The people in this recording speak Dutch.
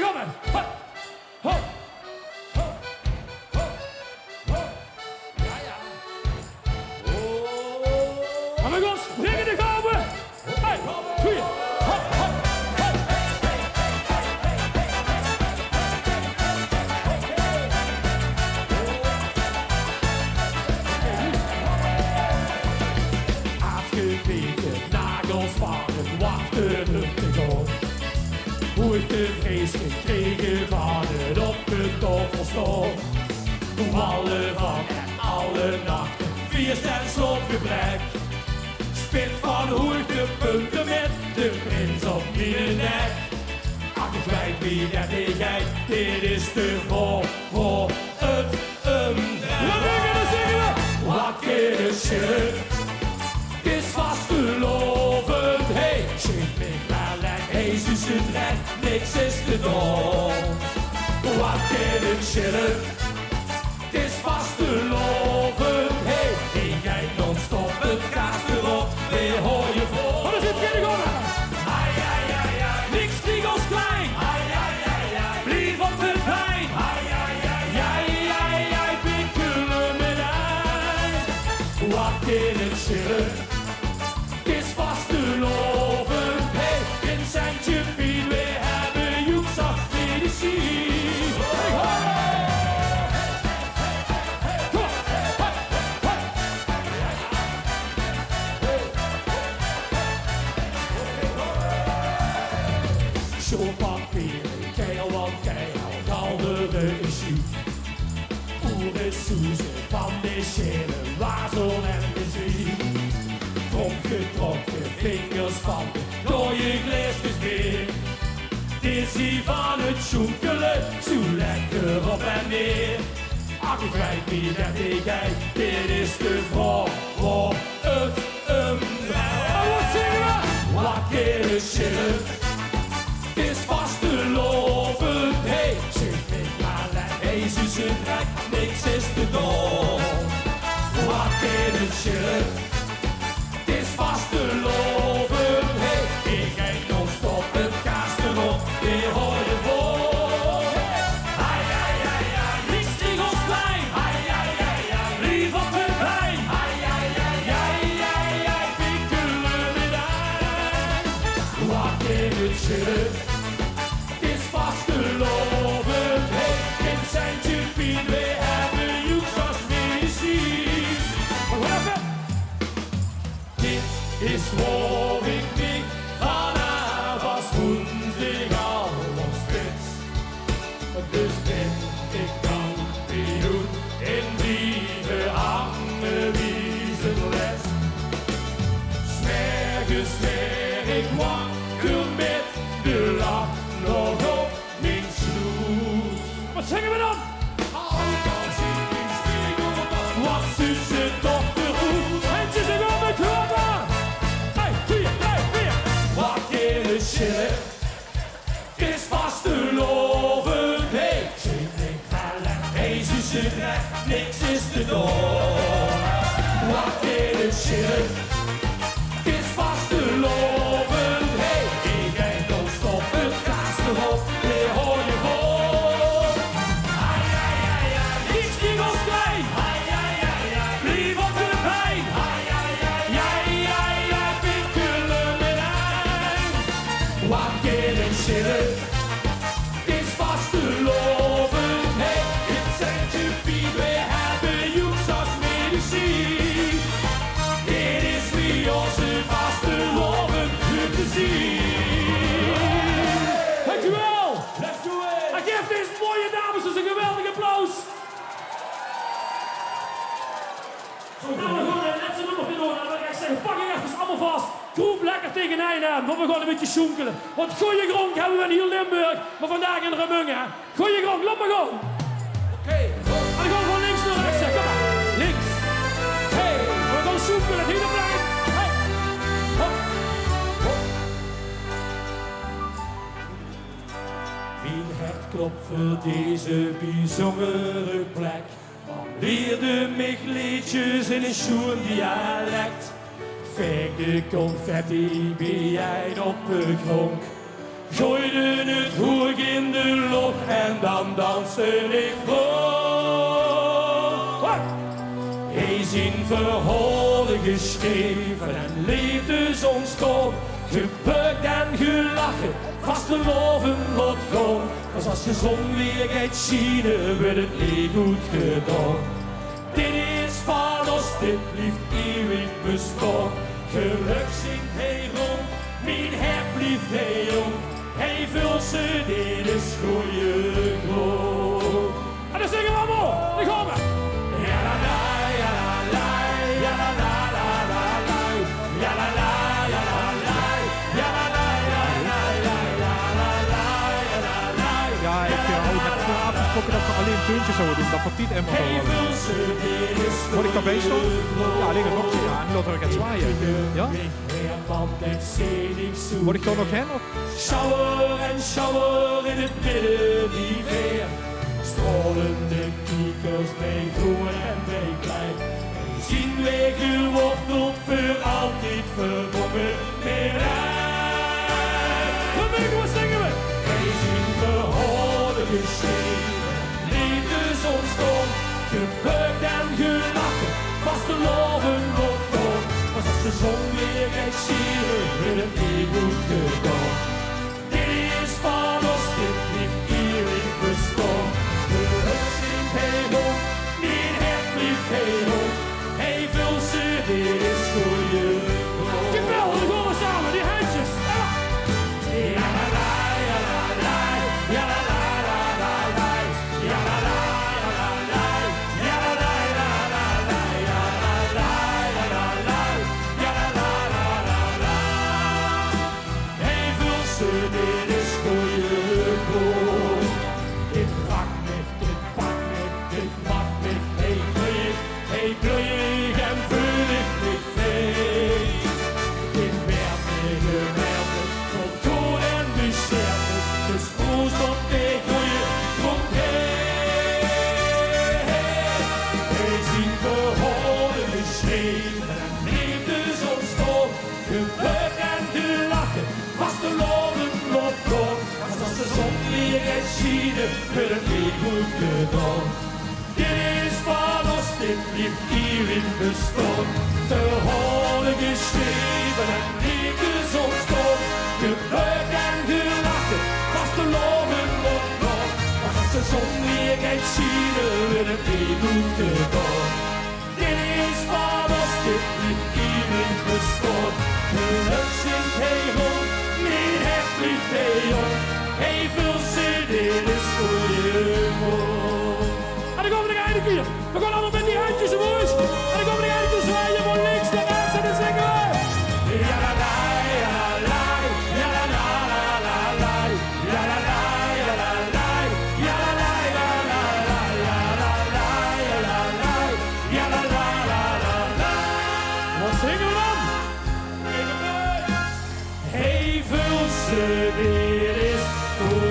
daar gaan we. Hop, hop, hop, hop, hop. Ja, ja. Oh. En we gaan springen, daar gaan we. 1, 2, hop, hop, hop. Afgekeken, nagels van het wachten op de grond. Hoe de vrees gekregen van het op de toffel stond. Wallen van en alle nachten, vierst en sloopgebrek. Spit van hoogte punten met de prins op mijn nek. Ach, ik weet wie dat is jij, dit is de vrouw voor het wat kunnen schillen, het is vastelaovend. Hey, schrik me wel en Jezus het recht, niks is te doen. Wat kunnen schillen, het is vastelaovend. Hey, en jij non-stop het kaart erop, weer hoor je voor. Wat is het, geen gewonnen? Ai, ai, ai, ai, niks vliegt ons klein. Ai, ai, ai, ai, blijf op de pijn. Ai, ai, ai, ai, ai, ai, pikkelen met ei. Wat kunnen schillen, het is vastelaovend. Hey, in Sintje Piet, we hebben joekzak medicijn. Hey, hey. Showpapier, keil wat keihard, andere is ziek. Oeren soezen van de schelen, wazel en de zwiek. Omgetrokken vingers van de dode gleesjes weer. Het is hier van het zoekelen, zo lekker op en neer. Ach, ik weet wie dat is jij, dit is de vrouw voor het wat zingen we? Wat kunnen schillen, het is vastelaovend. Hey, zit niet maar en Jezus het recht, niks is te doen. Wat kunnen schillen, het is vastelaovend. Hey, ik ga non-stop het kaas erop, weer hoor je voor. Ai, ai, ai, ai, niks tegen ons klein. Ai, ai, ai, ai, lief op de pijn. Ai, ai, ai, ai, ai, ai, pikkelen met ei. Wat in het schillen, het is vastelaovend. Hey, in Sintje Piet, we hebben joekzak medicijn. Dit is waar ik niet vanaf als woensdag al op spits. Dus ben ik kampioen in brieven hangen wiezenles. S'mergens werd ik wakker met de lach nog op mijn sloes. Wat zingen we dan? Wat zussen dochter goed, handjes en op met kroppen. 1, 2, 3, 4. Wat kunnen schillen, het is vastelaovend. Hey, zing ik wel en Jezus het recht, niks is te doen. Wat kunnen schillen, het is vastelaovend. Hey, ik ga non-stop het kaas erop, weer hoor je voor. Ai, ai, ai, ai, niets ging ons klein. Ai, ai, ai, ai, blijf op de pijn. Ai, ai, ai, ai, ai, ai, pikkelen met ei. Wat kunnen schillen, het is vastelaovend. Hey, in Sintje Piet, we hebben joekzak medicijn. Dit is wie onze vastelaovend te zien. Dankjewel. Let's do it. Ik geef deze mooie dames dus een geweldig applaus. Nou, we gaan het laatste nummer doen. En dan ga ik zeggen, pak je even allemaal vast. Groep lekker tegen een aan, want we gaan een beetje schoenkelen. Want goeie gronk hebben we in heel Limburg, maar vandaag in Roermond. Goeie gronk, loop maar gewoon. Oké. En dan gaan we van links naar rechts. Kom maar. Links. Hey, we gaan schoenkelen. Hier op blijven. Hey. Hop. Hop. Mijn hart klopt voor deze bijzondere plek. Leerde mij liedjes in een schoen dialect. Veeg de confetti bij jij op de gronk. gooide het roer in de lucht en dan danste ik rond. Hij zijn verhalen geschreven en liefde zo'n storm. Gebukt en gelachen, vastelaovend lot gewoon. Pas als de zon weer gaat schijnen, wordt het niet goed gedaan. Dit is van ons, dit blijft eeuwig bestaan. Geluk zingt hij rond, mijn hart blijft hij jong. Hij vult ze, dit is goeie grond. En dan zingen we allemaal, daar gaan we. Ja la la, ja la la, ja la la la la la, ja la la, ja la la, ja la la, ja la la, ja la la, ja la la. Ja, ik had met afgesproken dat we alleen een teuntje zouden doen, dat van Piet en Mevrouw. Word ik daarbij staan? Ja, alleen het nokje, ja, en dat we gaan zwaaien. Ja? Word ik dan nog hen? Shower en shower in het midden die weer. Stralende kiekers bij groen en bij klein. En zien wij geworteld voor altijd verbonden meer uit. Vanmiddag, wat zingen we? Wij zien verhalen geschreven, liefde zo'n storm. Gebukt en gelachen, vastelaovend wordt gewoon. Pas als de zon weer gaat schijnen, wordt het niet goed gedaan. Dit is van ons, dit blijft eeuwig bestaan. Geluk zingt hij rond, mijn hart blijft hij rond. Hij vult ze, dit is goeie grond. Jawel, we gaan we samen, die handjes. Ja la la, ja la la, ja la la la la la, ja la la, ja la la, ja la la, ja la la, ja la la, ja la la, ja la la la la la. Hij vult ze, dit is goeie grond. Dit raakt mich, dit pakt mich, dit maakt mich, hey gloeig en voel ik mich vrij. Dit werpt mich, tot goed en beschermt mich, dus voels op de goeie grond heen. Wij zien verhalen geschreven en liefde zo'n storm. Gebukt en gelachen, vastelaovend lot door. Als de zon weer gaat schijnen, wordt het niet goed gedaan. Dit is van ons, dit blijft eeuwig bestaan. Verhalen geschreven en liefde zo'n storm. Gebukt en gelachen, vastelaovend lot door. Als de zon weer gaat schijnen, wordt het niet goed gedaan. Dit is van ons, dit blijft eeuwig bestaan. Geluk zingt hij rond, mijn hart blijft hij jong. Hij vult ze, dit is goeie grond. En dan komen we nog eindelijk hier. We gaan allemaal met die handjes omhoog. En dan komen we nog eindelijk zwaaien van links naar rechts en dan zingen we. Ja la la, ja la la, ja la la la la la, ja la la, ja la la, ja la la, ja la la, ja la la, ja la la, ja la la la la la. Wat zingen we dan? Hij vult ze, dit is goed.